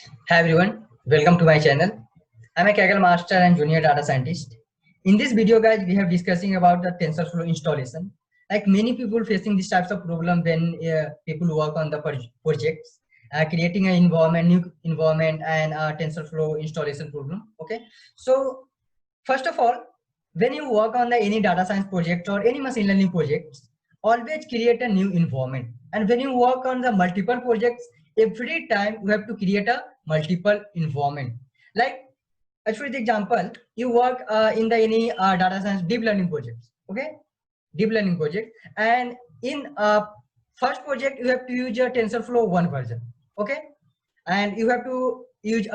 Hi everyone, welcome to my channel. I'm a Kaggle master and junior data scientist. In this video guys, we have discussing about the TensorFlow installation. Like many people facing these types of problem when people work on the projects, creating an environment, new environment and TensorFlow installation problem. Okay, so first of all, when you work on the any data science project or any machine learning projects, always create a new environment. And when you work on the multiple projects, every time you have to create a multiple environment. Like as for the example, you work in the any data science deep learning projects. Okay, deep learning project, and in first project you have to use your TensorFlow 1 version. Okay, and you have to use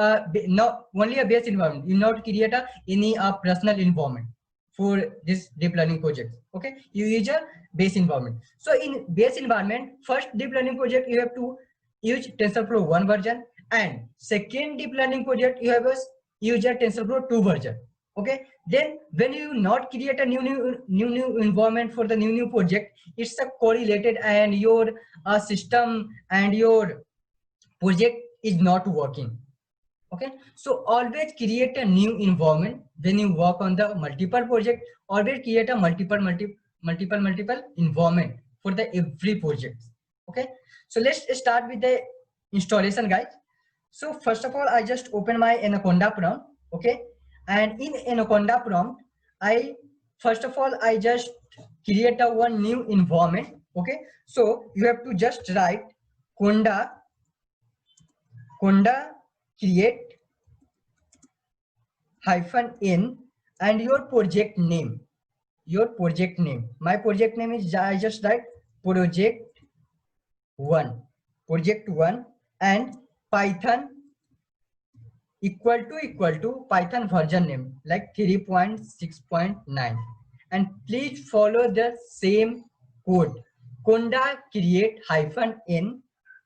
not only a base environment. You not create a any personal environment for this deep learning project. Okay, you use a base environment. So in base environment, first deep learning project you have to use TensorFlow 1 version, and second deep learning project you have a use a TensorFlow 2 version. Okay, then when you not create a new environment for the new project, it's a correlated and your system and your project is not working. Okay, so always create a new environment when you work on the multiple project. Always create a multiple environment for the every project. Okay, so let's start with the installation guys. So first of all, I just open my Anaconda prompt. Okay, and in Anaconda prompt, I first of all I just create a one new environment. Okay, so you have to just write conda create -n and your project name. My project name is, I just write project 1 and python equal to python version name like 3.6.9, and please follow the same code conda create -n.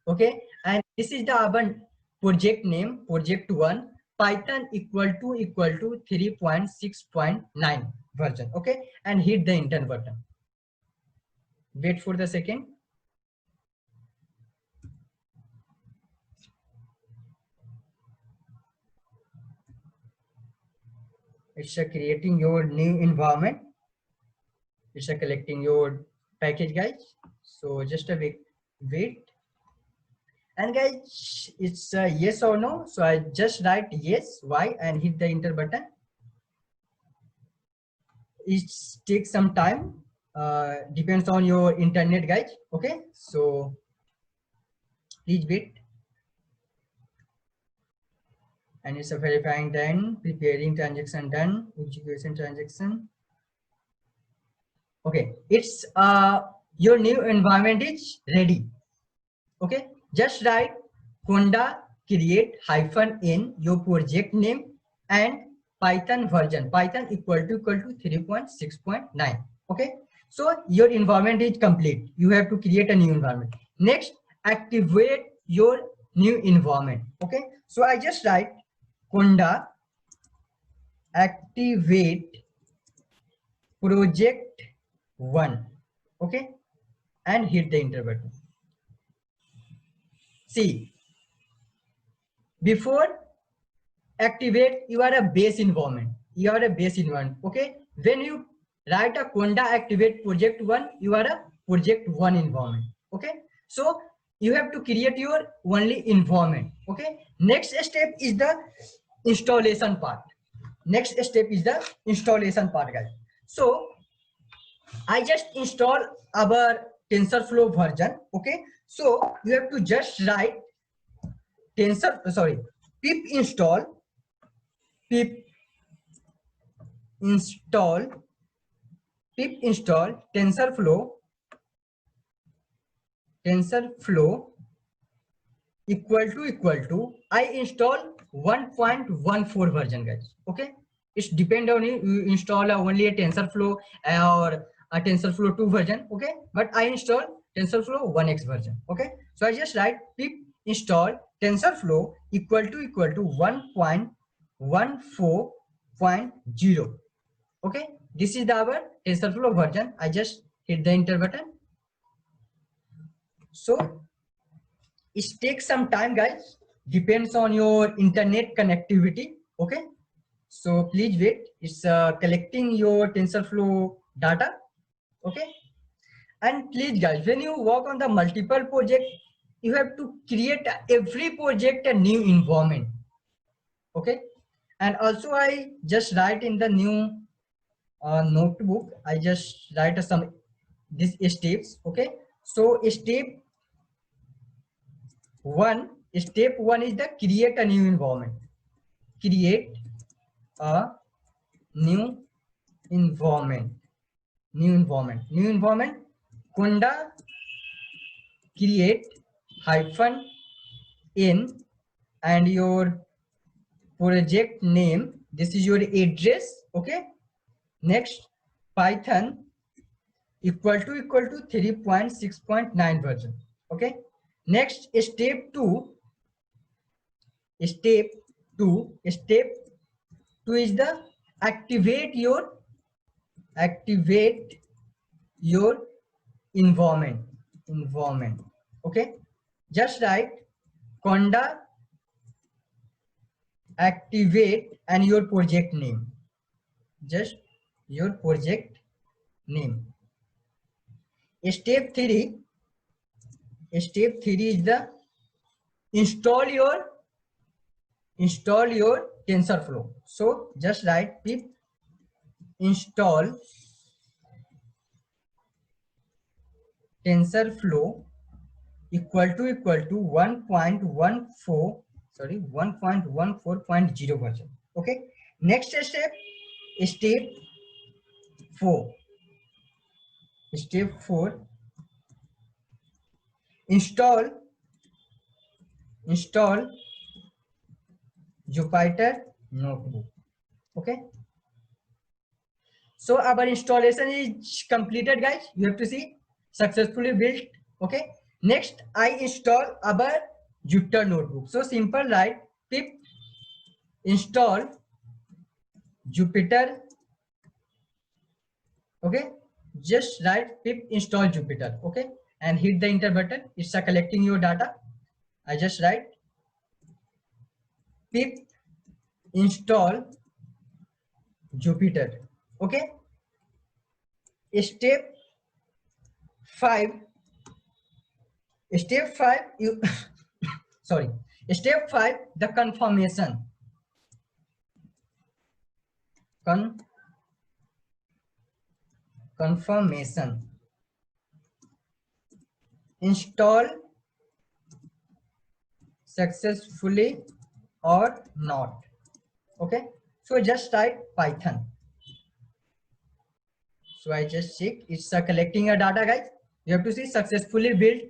Okay, and this is the our project name project 1 python equal to 3.6.9 version. Okay, and hit the enter button. Wait for the second. It's creating your new environment. It's collecting your package guys, so just a wait. And guys, it's yes or no, so I just write yes, why, and hit the enter button. It takes some time, depends on your internet guys. Okay, so please wait. And it's a verifying done, preparing transaction done, execution transaction. Okay, it's your new environment is ready. Okay, just write conda create -n your project name and python version python equal to 3.6.9. okay, so your environment is complete. You have to create a new environment. Next, activate your new environment. Okay, so I just write conda activate project 1. okay, and hit the enter button. See, before activate, you are a base environment. Okay, when you write a conda activate project 1, you are a project 1 environment. Okay, so you have to create your only environment. Okay, next step is the installation part. Guys. So I just install our TensorFlow version. Okay, so you have to just write pip install TensorFlow equal to I install 1.14 version guys. Okay, it's depend on you install only a TensorFlow or a TensorFlow 2 version. Okay, but I install TensorFlow 1x version. Okay, so I just write pip install TensorFlow equal to 1.14.0. okay, this is our TensorFlow version. I just hit the enter button. So it takes some time guys. depends on your internet connectivity. Okay, so please wait, it's collecting your TensorFlow data. Okay, and please guys, when you work on the multiple project, you have to create every project a new environment. Okay, and also I just write in the new notebook, I just write some these steps. Okay, so step one is the create a new environment. Create a new environment. New environment. Conda create hyphen in and your project name. This is your address. Okay. Next, Python equal to 3.6.9 version. Okay. Next, step two is the activate your environment. Okay, just write conda activate and your project name, just your project name. Step 3 is the install your TensorFlow. So just write pip install TensorFlow equal to 1.14 version. Okay, next step, step 4 install Jupyter Notebook. Okay, so our installation is completed guys, you have to see successfully built. Okay, next I install our Jupyter Notebook. So simple, right? Pip install Jupyter. Okay, just write pip install Jupyter. Okay, and hit the enter button. It's collecting your data. I just write pip install Jupyter. Okay, step 5 you sorry, step 5 the confirmation install successfully or not. Okay, so just type Python. So I just check, it's collecting a data guys. You have to see successfully built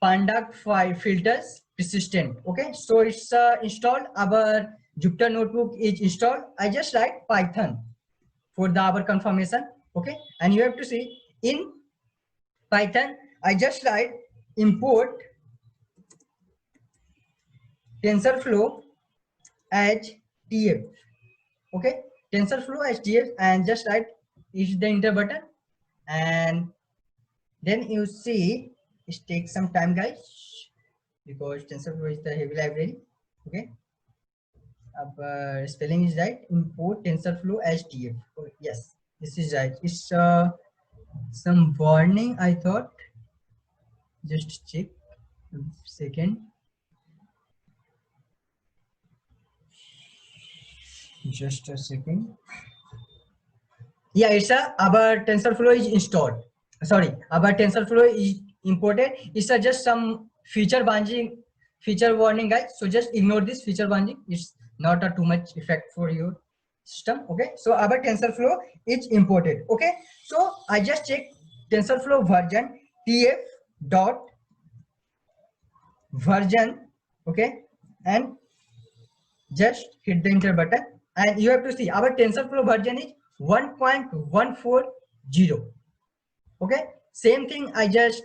Panda file filters persistent. Okay, so it's installed, our Jupyter Notebook is installed. I just write Python for the our confirmation. Okay, and you have to see in Python I just write import TensorFlow as TF. Okay, TensorFlow as TF, and just write is the enter button, and then you see it takes some time guys because TensorFlow is the heavy library. Okay, spelling is right. Import TensorFlow as TF. Oh, yes, this is right. It's some warning I thought. Just check a second. Just a second. Yeah, it's our TensorFlow is installed. Sorry, our TensorFlow is imported. It's just some feature warning guys. So just ignore this feature warning. It's not a too much effect for your system. Okay, so our TensorFlow is imported. Okay, so I just check TensorFlow version tf dot version. Okay, and just hit the enter button, and you have to see our TensorFlow version is 1.140. okay, same thing I just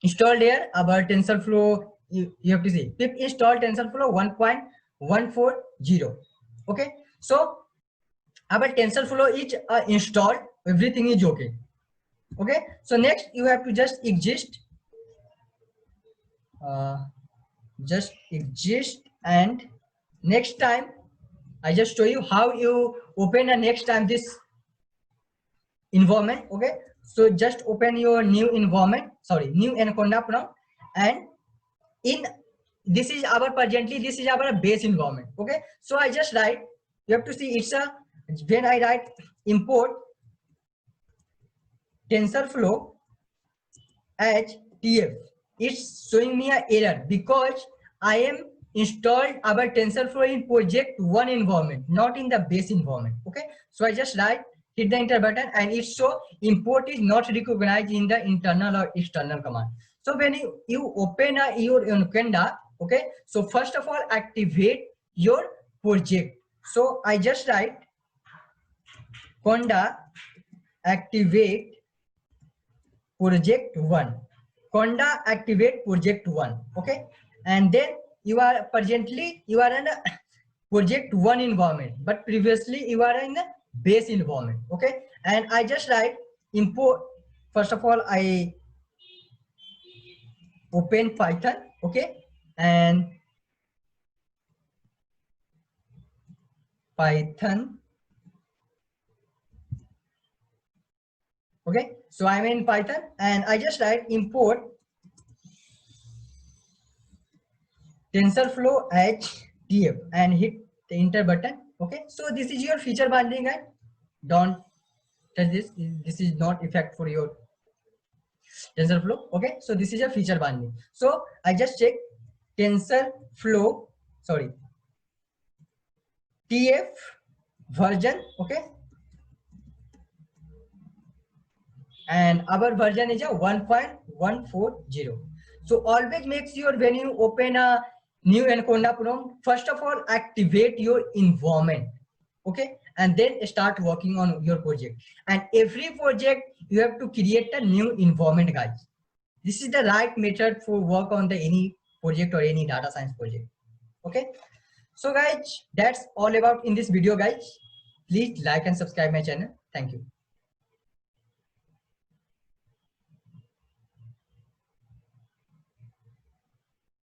installed here. Our TensorFlow, you have to see pip install TensorFlow 1.140. okay, so our TensorFlow is installed, everything is okay. Okay, so next you have to just exist just exist. And next time I just show you how you open a next time this environment. Okay, so just open your new environment, sorry, new Anaconda Pro, and in this is our presently this is our base environment. Okay, so I just write, you have to see it's a, when I write import TensorFlow as TF, it's showing me an error because I am installed our TensorFlow in project 1 environment, not in the base environment. Okay, so I just write, hit the enter button, and it show import is not recognized in the internal or external command. So when you open your Anaconda, okay, so first of all activate your project. So I just write Conda activate project 1, Conda activate project 1. Okay, and then you are presently you are in a project 1 environment, but previously you are in a base environment. Okay, and I just write import, first of all I open Python. Okay, and Python. Okay, so I'm in Python and I just write import TensorFlow as TF and hit the enter button. Okay, so this is your feature binding, and don't touch this. This is not effect for your TensorFlow. Okay, so this is a feature binding. So I just check TensorFlow, sorry, TF version. Okay, and our version is a 1.140. so always make sure when you open a new Anaconda Pro, first of all activate your environment. Okay, and then start working on your project, and every project you have to create a new environment, guys. This is the right method for work on the any project or any data science project. Okay, so guys, that's all about in this video, guys. Please like and subscribe my channel. Thank you.